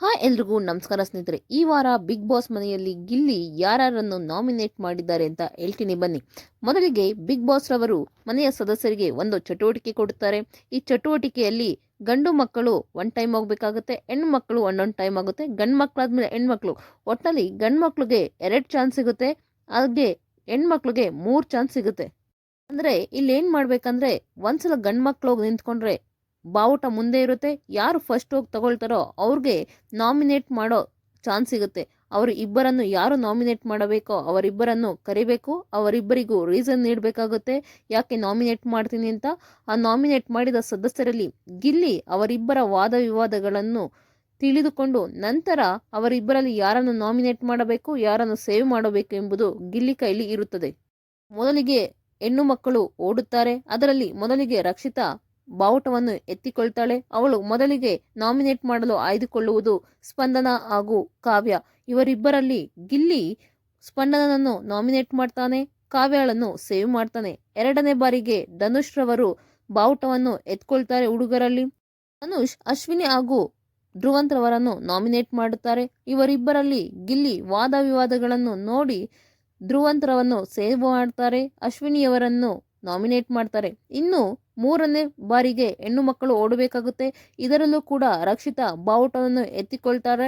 Hi ಎಲ್ರಿಗೂ ನಮಸ್ಕಾರ ಸ್ನೇಹಿತರೆ. ಈ ವಾರ ಬಿಗ್ ಬಾಸ್ ಮನೆಯಲ್ಲಿ ಗಿಲ್ಲಿ ಯಾರನ್ನು ನಾಮಿನೇಟ್ ಮಾಡಿದ್ದಾರೆ ಅಂತ ಹೇಳ್ತೀನಿ ಬನ್ನಿ. ಮೊದಲಿಗೆ ಬಿಗ್ ಬಾಸ್ ರವರು ಮನೆಯ ಸದಸ್ಯರಿಗೆ ಒಂದು ಚಟುವಟಿಕೆ ಕೊಡುತ್ತಾರೆ. ಈ ಚಟುವಟಿಕೆಯಲ್ಲಿ ಗಂಡು ಮಕ್ಕಳು ಒನ್ ಟೈಮ್ ಹೋಗ್ಬೇಕಾಗುತ್ತೆ, ಹೆಣ್ಣು ಮಕ್ಕಳು ಒಂದೊಂದು ಟೈಮ್ ಆಗುತ್ತೆ, ಗಂಡು ಮಕ್ಕಳಾದ್ಮೇಲೆ ಹೆಣ್ಮಕ್ಳು. ಒಟ್ಟಲ್ಲಿ ಗಂಡು ಮಕ್ಳಿಗೆ 2 ಚಾನ್ಸ್ ಸಿಗುತ್ತೆ, ಹಾಗೆ ಹೆಣ್ಮಕ್ಳಿಗೆ 3 ಚಾನ್ಸ್ ಸಿಗುತ್ತೆ. ಅಂದ್ರೆ ಇಲ್ಲಿ ಏನ್ ಮಾಡ್ಬೇಕಂದ್ರೆ ಒಂದ್ಸಲ ಗಂಡು ಮಕ್ಳು ಹೋಗಿ ನಿಂತ್ಕೊಂಡ್ರೆ ಬಾವುಟ ಮುಂದೆ ಇರುತ್ತೆ. ಯಾರು ಫಸ್ಟ್ ಹೋಗಿ ತಗೊಳ್ತಾರೋ ಅವ್ರಿಗೆ ನಾಮಿನೇಟ್ ಮಾಡೋ ಚಾನ್ಸ್ ಸಿಗುತ್ತೆ. ಅವರು ಇಬ್ಬರನ್ನು ಯಾರು ನಾಮಿನೇಟ್ ಮಾಡಬೇಕೋ ಅವರಿಬ್ಬರನ್ನು ಕರಿಬೇಕು. ಅವರಿಬ್ಬರಿಗೂ ರೀಸನ್ ನೀಡಬೇಕಾಗುತ್ತೆ ಯಾಕೆ ನಾಮಿನೇಟ್ ಮಾಡ್ತೀನಿ ಅಂತ. ಆ ನಾಮಿನೇಟ್ ಮಾಡಿದ ಸದಸ್ಯರಲ್ಲಿ ಗಿಲ್ಲಿ ಅವರಿಬ್ಬರ ವಾದ ವಿವಾದಗಳನ್ನು ತಿಳಿದುಕೊಂಡು ನಂತರ ಅವರಿಬ್ಬರಲ್ಲಿ ಯಾರನ್ನು ನಾಮಿನೇಟ್ ಮಾಡಬೇಕು, ಯಾರನ್ನು ಸೇವ್ ಮಾಡಬೇಕು ಎಂಬುದು ಗಿಲ್ಲಿ ಕೈಲಿ ಇರುತ್ತದೆ. ಮೊದಲಿಗೆ ಹೆಣ್ಣು ಮಕ್ಕಳು ಓಡುತ್ತಾರೆ. ಅದರಲ್ಲಿ ಮೊದಲಿಗೆ ರಕ್ಷಿತಾ ಬಾವುಟವನ್ನು ಎತ್ತಿಕೊಳ್ತಾಳೆ. ಅವಳು ಮೊದಲಿಗೆ ನಾಮಿನೇಟ್ ಮಾಡಲು ಆಯ್ದುಕೊಳ್ಳುವುದು ಸ್ಪಂದನ ಹಾಗೂ ಕಾವ್ಯ. ಇವರಿಬ್ಬರಲ್ಲಿ ಗಿಲ್ಲಿ ಸ್ಪಂದನನನ್ನು ನಾಮಿನೇಟ್ ಮಾಡ್ತಾನೆ, ಕಾವ್ಯಳನ್ನು ಸೇವ್ ಮಾಡ್ತಾನೆ. 2ನೇ ಬಾರಿಗೆ ಧನುಷ್ ರವರು ಬಾವುಟವನ್ನು ಎತ್ಕೊಳ್ತಾರೆ ಹುಡುಗರಲ್ಲಿ. ಧನುಷ್ ಅಶ್ವಿನಿ ಹಾಗೂ ಧ್ರುವಂತ್ ರವರನ್ನು ನಾಮಿನೇಟ್ ಮಾಡುತ್ತಾರೆ. ಇವರಿಬ್ಬರಲ್ಲಿ ಗಿಲ್ಲಿ ವಾದ ವಿವಾದಗಳನ್ನು ನೋಡಿ ಧ್ರುವಂತ್ ರವನ್ನು ಸೇವ್ ಮಾಡ್ತಾರೆ, ಅಶ್ವಿನಿಯವರನ್ನು ನಾಮಿನೇಟ್ ಮಾಡ್ತಾರೆ. ಇನ್ನು 3ನೇ ಬಾರಿಗೆ ಹೆಣ್ಣು ಮಕ್ಕಳು ಓಡಬೇಕಾಗುತ್ತೆ. ಇದರಲ್ಲೂ ಕೂಡ ರಕ್ಷಿತಾ ಬಾವುಟವನ್ನು ಎತ್ತಿಕೊಳ್ತಾರೆ.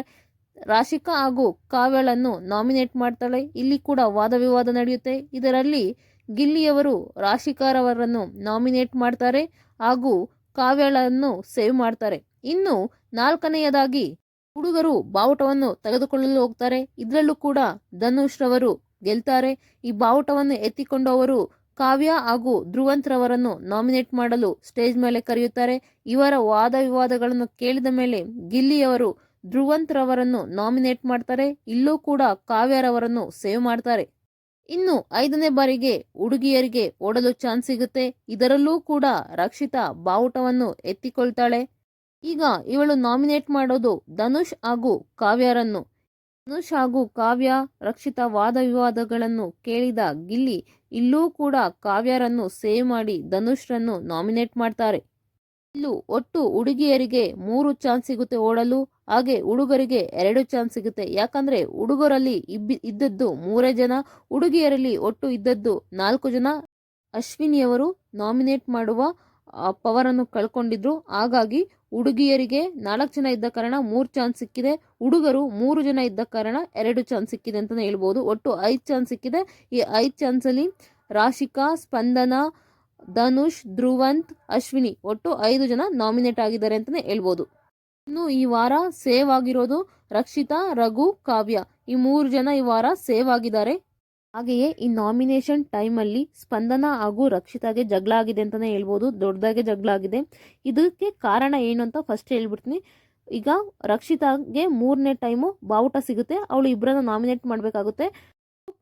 ರಾಶಿಕಾ ಹಾಗೂ ಕಾವ್ಯಳನ್ನು ನಾಮಿನೇಟ್ ಮಾಡ್ತಾಳೆ. ಇಲ್ಲಿ ಕೂಡ ವಾದ ವಿವಾದ ನಡೆಯುತ್ತೆ. ಇದರಲ್ಲಿ ಗಿಲ್ಲಿಯವರು ರಾಶಿಕಾರವರನ್ನು ನಾಮಿನೇಟ್ ಮಾಡ್ತಾರೆ ಹಾಗೂ ಕಾವ್ಯಳನ್ನು ಸೇವ್ ಮಾಡ್ತಾರೆ. ಇನ್ನು 4ನೇಯದಾಗಿ ಹುಡುಗರು ಬಾವುಟವನ್ನು ತೆಗೆದುಕೊಳ್ಳಲು ಹೋಗ್ತಾರೆ. ಇದರಲ್ಲೂ ಕೂಡ ಧನುಷ್ ರವರು ಗೆಲ್ತಾರೆ. ಈ ಬಾವುಟವನ್ನು ಎತ್ತಿಕೊಂಡವರು ಕಾವ್ಯ ಹಾಗೂ ಧ್ರುವಂತ್ ರವರನ್ನು ನಾಮಿನೇಟ್ ಮಾಡಲು ಸ್ಟೇಜ್ ಮೇಲೆ ಕರೆಯುತ್ತಾರೆ. ಇವರ ವಾದ ವಿವಾದಗಳನ್ನು ಕೇಳಿದ ಮೇಲೆ ಗಿಲ್ಲಿಯವರು ಧ್ರುವಂತ್ ರವರನ್ನು ನಾಮಿನೇಟ್ ಮಾಡ್ತಾರೆ. ಇಲ್ಲೂ ಕೂಡ ಕಾವ್ಯರವರನ್ನು ಸೇವ್ ಮಾಡ್ತಾರೆ. ಇನ್ನು 5ನೇ ಬಾರಿಗೆ ಹುಡುಗಿಯರಿಗೆ ಓಡಲು ಚಾನ್ಸ್ ಸಿಗುತ್ತೆ. ಇದರಲ್ಲೂ ಕೂಡ ರಕ್ಷಿತಾ ಬಾವುಟವನ್ನು ಎತ್ತಿಕೊಳ್ತಾಳೆ. ಈಗ ಇವಳು ನಾಮಿನೇಟ್ ಮಾಡೋದು ಧನುಷ್ ಹಾಗೂ ಕಾವ್ಯರನ್ನು. ಧನುಷ್ ಹಾಗೂ ಕಾವ್ಯ ರಕ್ಷಿತಾ ವಾದ ವಿವಾದಗಳನ್ನು ಕೇಳಿದ ಗಿಲ್ಲಿ ಇಲ್ಲೂ ಕೂಡ ಕಾವ್ಯರನ್ನು ಸೇವ್ ಮಾಡಿ ಧನುಷ್ರನ್ನು ನಾಮಿನೇಟ್ ಮಾಡ್ತಾರೆ. ಇಲ್ಲೂ ಒಟ್ಟು ಹುಡುಗಿಯರಿಗೆ 3 ಚಾನ್ಸ್ ಸಿಗುತ್ತೆ ಓಡಲು, ಹಾಗೆ ಹುಡುಗರಿಗೆ 2 ಚಾನ್ಸ್ ಸಿಗುತ್ತೆ. ಯಾಕಂದ್ರೆ ಹುಡುಗರಲ್ಲಿ ಇದ್ದದ್ದು 3 ಜನ, ಹುಡುಗಿಯರಲ್ಲಿ ಒಟ್ಟು ಇದ್ದದ್ದು 4 ಜನ. ಅಶ್ವಿನಿಯವರು ನಾಮಿನೇಟ್ ಮಾಡುವ ಪವರನ್ನು ಕಳ್ಕೊಂಡಿದ್ರು. ಹಾಗಾಗಿ ಹುಡುಗಿಯರಿಗೆ 4 ಜನ ಇದ್ದ ಕಾರಣ 3 ಚಾನ್ಸ್ ಸಿಕ್ಕಿದೆ, ಹುಡುಗರು 3 ಜನ ಇದ್ದ ಕಾರಣ 2 ಚಾನ್ಸ್ ಸಿಕ್ಕಿದೆ ಅಂತಲೇ ಹೇಳ್ಬೋದು. ಒಟ್ಟು 5 ಚಾನ್ಸ್ ಸಿಕ್ಕಿದೆ. ಈ 5 ಚಾನ್ಸಲ್ಲಿ ರಾಶಿಕಾ, ಸ್ಪಂದನ, ಧನುಷ್, ಧ್ರುವಂತ್, ಅಶ್ವಿನಿ ಒಟ್ಟು 5 ಜನ ನಾಮಿನೇಟ್ ಆಗಿದ್ದಾರೆ ಅಂತಲೇ ಹೇಳ್ಬೋದು. ಇನ್ನು ಈ ವಾರ ಸೇವ್ ಆಗಿರೋದು ರಕ್ಷಿತಾ, ರಘು, ಕಾವ್ಯ. ಈ 3 ಜನ ಈ ವಾರ ಸೇವ್ ಆಗಿದ್ದಾರೆ. ಹಾಗೆಯೇ ಈ ನಾಮಿನೇಷನ್ ಟೈಮಲ್ಲಿ ಸ್ಪಂದನ ಹಾಗೂ ರಕ್ಷಿತಾಗೆ ಜಗಳ ಆಗಿದೆ ಅಂತಲೇ ಹೇಳ್ಬೋದು. ದೊಡ್ಡದಾಗೆ ಜಗಳ ಆಗಿದೆ. ಇದಕ್ಕೆ ಕಾರಣ ಏನು ಅಂತ ಫಸ್ಟ್ ಹೇಳ್ಬಿಡ್ತೀನಿ. ಈಗ ರಕ್ಷಿತಾಗೆ 3ನೇ ಟೈಮು ಬಾವುಟ ಸಿಗುತ್ತೆ. ಅವಳು ಇಬ್ಬರನ್ನ ನಾಮಿನೇಟ್ ಮಾಡಬೇಕಾಗುತ್ತೆ.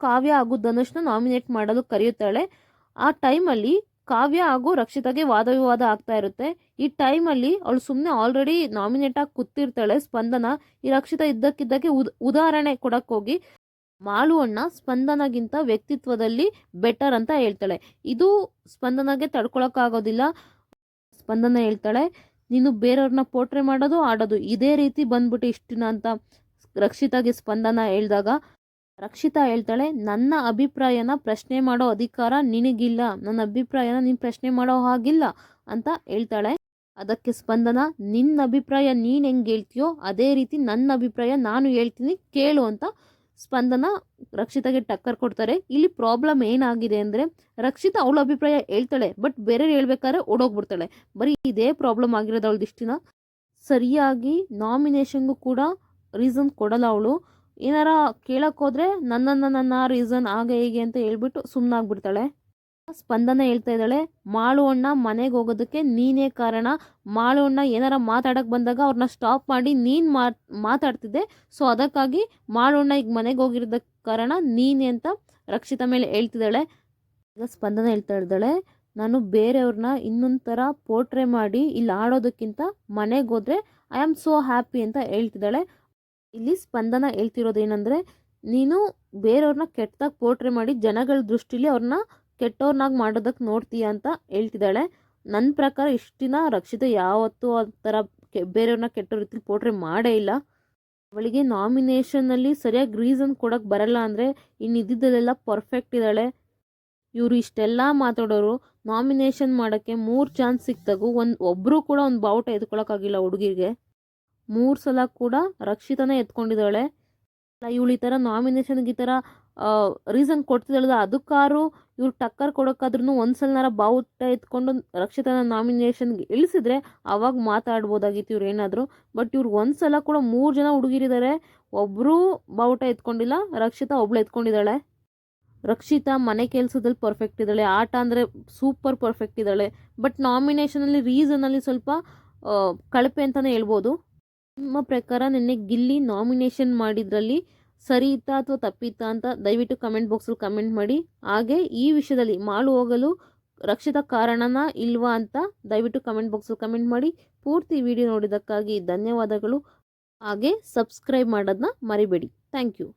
ಕಾವ್ಯ ಹಾಗೂ ಧನುಷ್ನ ನಾಮಿನೇಟ್ ಮಾಡಲು ಕರೆಯುತ್ತಾಳೆ. ಆ ಟೈಮಲ್ಲಿ ಕಾವ್ಯ ಹಾಗೂ ರಕ್ಷಿತಾಗೆ ವಾದ ವಿವಾದ ಆಗ್ತಾ ಇರುತ್ತೆ. ಈ ಟೈಮಲ್ಲಿ ಅವಳು ಸುಮ್ಮನೆ ಆಲ್ರೆಡಿ ನಾಮಿನೇಟ್ ಆಗಿ ಕೂತಿರ್ತಾಳೆ ಸ್ಪಂದನ. ಈ ರಕ್ಷಿತಾ ಇದ್ದಕ್ಕಿದ್ದಕ್ಕೆ ಉದಾಹರಣೆ ಕೊಡಕ್ಕೆ ಹೋಗಿ ಮಾಳು ಅಣ್ಣ ಸ್ಪಂದನಗಿಂತ ವ್ಯಕ್ತಿತ್ವದಲ್ಲಿ ಬೆಟರ್ ಅಂತ ಹೇಳ್ತಾಳೆ. ಇದು ಸ್ಪಂದನಗೆ ತಡ್ಕೊಳಕ್ಕಾಗೋದಿಲ್ಲ. ಸ್ಪಂದನ ಹೇಳ್ತಾಳೆ, ನೀನು ಬೇರೆಯವ್ರನ್ನ ಪೋಟ್ರೆ ಮಾಡೋದು ಆಡೋದು ಇದೇ ರೀತಿ ಬಂದ್ಬಿಟ್ಟು ಇಷ್ಟು ದಿನ ಅಂತ ರಕ್ಷಿತಾಗೆ ಸ್ಪಂದನ ಹೇಳಿದಾಗ ರಕ್ಷಿತಾ ಹೇಳ್ತಾಳೆ, ನನ್ನ ಅಭಿಪ್ರಾಯನ ಪ್ರಶ್ನೆ ಮಾಡೋ ಅಧಿಕಾರ ನಿನಗಿಲ್ಲ, ನನ್ನ ಅಭಿಪ್ರಾಯನ ನೀನು ಪ್ರಶ್ನೆ ಮಾಡೋ ಹಾಗಿಲ್ಲ ಅಂತ ಹೇಳ್ತಾಳೆ. ಅದಕ್ಕೆ ಸ್ಪಂದನ, ನಿನ್ನ ಅಭಿಪ್ರಾಯ ನೀನು ಹೆಂಗೆ ಹೇಳ್ತೀಯೋ ಅದೇ ರೀತಿ ನನ್ನ ಅಭಿಪ್ರಾಯ ನಾನು ಹೇಳ್ತೀನಿ ಕೇಳು ಅಂತ ಸ್ಪಂದನ ರಕ್ಷಿತಾಗೆ ಟಕ್ಕರ್ ಕೊಡ್ತಾರೆ. ಇಲ್ಲಿ ಪ್ರಾಬ್ಲಮ್ ಏನಾಗಿದೆ ಅಂದರೆ ರಕ್ಷಿತಾ ಅವಳ ಅಭಿಪ್ರಾಯ ಹೇಳ್ತಾಳೆ, ಬಟ್ ಬೇರೆ ಹೇಳ್ಬೇಕಾದ್ರೆ ಓಡೋಗ್ಬಿಡ್ತಾಳೆ. ಬರೀ ಇದೇ ಪ್ರಾಬ್ಲಮ್ ಆಗಿರೋದು ಅವಳು ಇಷ್ಟಿನ. ಸರಿಯಾಗಿ ನಾಮಿನೇಷನ್ಗೂ ಕೂಡ ರೀಸನ್ ಕೊಡಲ್ಲ ಅವಳು. ಏನಾರ ಕೇಳಕ್ಕೆ ಹೋದ್ರೆ ನನ್ನ ರೀಸನ್ ಹಾಗೆ ಹೀಗೆ ಅಂತ ಹೇಳ್ಬಿಟ್ಟು ಸುಮ್ಮನಾಗ್ಬಿಡ್ತಾಳೆ. ಸ್ಪಂದನ ಹೇಳ್ತಾ ಇದ್ದಾಳೆ, ಮಾಳು ಅಣ್ಣ ಮನೆಗೆ ಹೋಗೋದಕ್ಕೆ ನೀನೇ ಕಾರಣ. ಮಾಳು ಅಣ್ಣ ಏನಾರ ಮಾತಾಡಕ್ಕೆ ಬಂದಾಗ ಅವ್ರನ್ನ ಸ್ಟಾಪ್ ಮಾಡಿ ನೀನು ಮಾತಾಡ್ತಿದ್ದೆ. ಸೊ ಅದಕ್ಕಾಗಿ ಮಾಳು ಅಣ್ಣ ಈಗ ಮನೆಗೆ ಹೋಗಿರೋದ ಕಾರಣ ನೀನೇ ಅಂತ ರಕ್ಷಿತಾ ಮೇಲೆ ಹೇಳ್ತಿದ್ದಾಳೆ. ಈಗ ಸ್ಪಂದನ ಹೇಳ್ತಾ ಇದ್ದಾಳೆ, ನಾನು ಬೇರೆಯವ್ರನ್ನ ಇನ್ನೊಂದು ಥರ ಪೋರ್ಟ್ರೇ ಮಾಡಿ ಇಲ್ಲಿ ಆಡೋದಕ್ಕಿಂತ ಮನೆಗೆ ಹೋದ್ರೆ ಐ ಆಮ್ ಸೋ ಹ್ಯಾಪಿ ಅಂತ ಹೇಳ್ತಿದ್ದಾಳೆ. ಇಲ್ಲಿ ಸ್ಪಂದನ ಹೇಳ್ತಿರೋದೇನೆಂದರೆ, ನೀನು ಬೇರೆಯವ್ರನ್ನ ಕೆಟ್ಟದಾಗಿ ಪೋರ್ಟ್ರೇ ಮಾಡಿ ಜನಗಳ ದೃಷ್ಟಿಲಿ ಅವ್ರನ್ನ ಕೆಟ್ಟವ್ರನ್ನಾಗಿ ಮಾಡೋದಕ್ಕೆ ನೋಡ್ತೀಯ ಅಂತ ಹೇಳ್ತಿದ್ದಾಳೆ. ನನ್ನ ಪ್ರಕಾರ ಇಷ್ಟು ದಿನ ರಕ್ಷಿತಾ ಯಾವತ್ತೂ ಆ ಥರ ಬೇರೆಯವ್ರನ್ನ ಕೆಟ್ಟ ರೀತಿಲಿ ಪೋರ್ಟ್ರೇ ಮಾಡೇ ಇಲ್ಲ. ಅವಳಿಗೆ ನಾಮಿನೇಷನ್ನಲ್ಲಿ ಸರಿಯಾಗಿ ರೀಸನ್ ಕೊಡೋಕ್ಕೆ ಬರಲ್ಲ ಅಂದರೆ ಇನ್ನು ಇದ್ದಿದ್ದಲ್ಲೆಲ್ಲ ಪರ್ಫೆಕ್ಟ್ ಇದ್ದಾಳೆ. ಇವರು ಇಷ್ಟೆಲ್ಲ ಮಾತಾಡೋರು ನಾಮಿನೇಷನ್ ಮಾಡೋಕ್ಕೆ 3 ಚಾನ್ಸ್ ಸಿಕ್ತಾಗೂ ಒಬ್ಬರು ಕೂಡ ಒಂದು ಬಾವುಟ ಎತ್ಕೊಳ್ಳೋಕ್ಕಾಗಿಲ್ಲ ಹುಡುಗಿರಿಗೆ. 3 ಸಲ ಕೂಡ ರಕ್ಷಿತನೇ ಎತ್ಕೊಂಡಿದ್ದಾಳೆ. ಇವಳು ಈ ಥರ ನಾಮಿನೇಷನ್ಗೆ ಈ ಥರ ರೀಸನ್ ಕೊಡ್ತಿದ್ದಾಳಲ್ಲ, ಅದಕ್ಕಾರು ಇವ್ರು ಟಕ್ಕರ್ ಕೊಡೋಕ್ಕಾದ್ರೂ ಒಂದ್ಸಲನಾರ ಬಾವುಟ ಎತ್ಕೊಂಡು ರಕ್ಷಿತನ ನಾಮಿನೇಷನ್ಗೆ ಇಳಿಸಿದ್ರೆ ಅವಾಗ ಮಾತಾಡ್ಬೋದಾಗಿತ್ತು ಇವ್ರು ಏನಾದರೂ. ಬಟ್ ಇವ್ರು ಒಂದ್ಸಲ ಕೂಡ 3 ಜನ ಹುಡುಗಿರಿದ್ದಾರೆ, ಒಬ್ಬರೂ ಬಾವುಟ ಎತ್ಕೊಂಡಿಲ್ಲ, ರಕ್ಷಿತಾ ಒಬ್ಳು ಎತ್ಕೊಂಡಿದ್ದಾಳೆ. ರಕ್ಷಿತಾ ಮನೆ ಕೆಲಸದಲ್ಲಿ ಪರ್ಫೆಕ್ಟ್ ಇದ್ದಾಳೆ, ಆಟ ಅಂದರೆ ಸೂಪರ್ ಪರ್ಫೆಕ್ಟ್ ಇದ್ದಾಳೆ. ಬಟ್ ನಾಮಿನೇಷನಲ್ಲಿ ರೀಸನಲ್ಲಿ ಸ್ವಲ್ಪ ಕಳಪೆ ಅಂತಲೇ ಹೇಳ್ಬೋದು. ನಿಮ್ಮ ಪ್ರಕಾರ ನಿನ್ನೆ ಗಿಲ್ಲಿ ನಾಮಿನೇಷನ್ ಮಾಡಿದ್ರಲ್ಲಿ ಸರಿ ಇತ್ತಾ ಅಥವಾ ತಪ್ಪಿತ್ತಾ ಅಂತ ದಯವಿಟ್ಟು ಕಮೆಂಟ್ ಬಾಕ್ಸಲ್ಲಿ ಕಮೆಂಟ್ ಮಾಡಿ. ಹಾಗೆ ಈ ವಿಷಯದಲ್ಲಿ ಮಾಳು ಹೋಗಲು ರಕ್ಷಿತಾ ಕಾರಣನಾ ಇಲ್ವಾ ಅಂತ ದಯವಿಟ್ಟು ಕಮೆಂಟ್ ಬಾಕ್ಸಲ್ಲಿ ಕಮೆಂಟ್ ಮಾಡಿ. ಪೂರ್ತಿ ವಿಡಿಯೋ ನೋಡಿದ್ದಕ್ಕಾಗಿ ಧನ್ಯವಾದಗಳು. ಹಾಗೆ ಸಬ್ಸ್ಕ್ರೈಬ್ ಮಾಡೋದನ್ನ ಮರಿಬೇಡಿ. Thank you.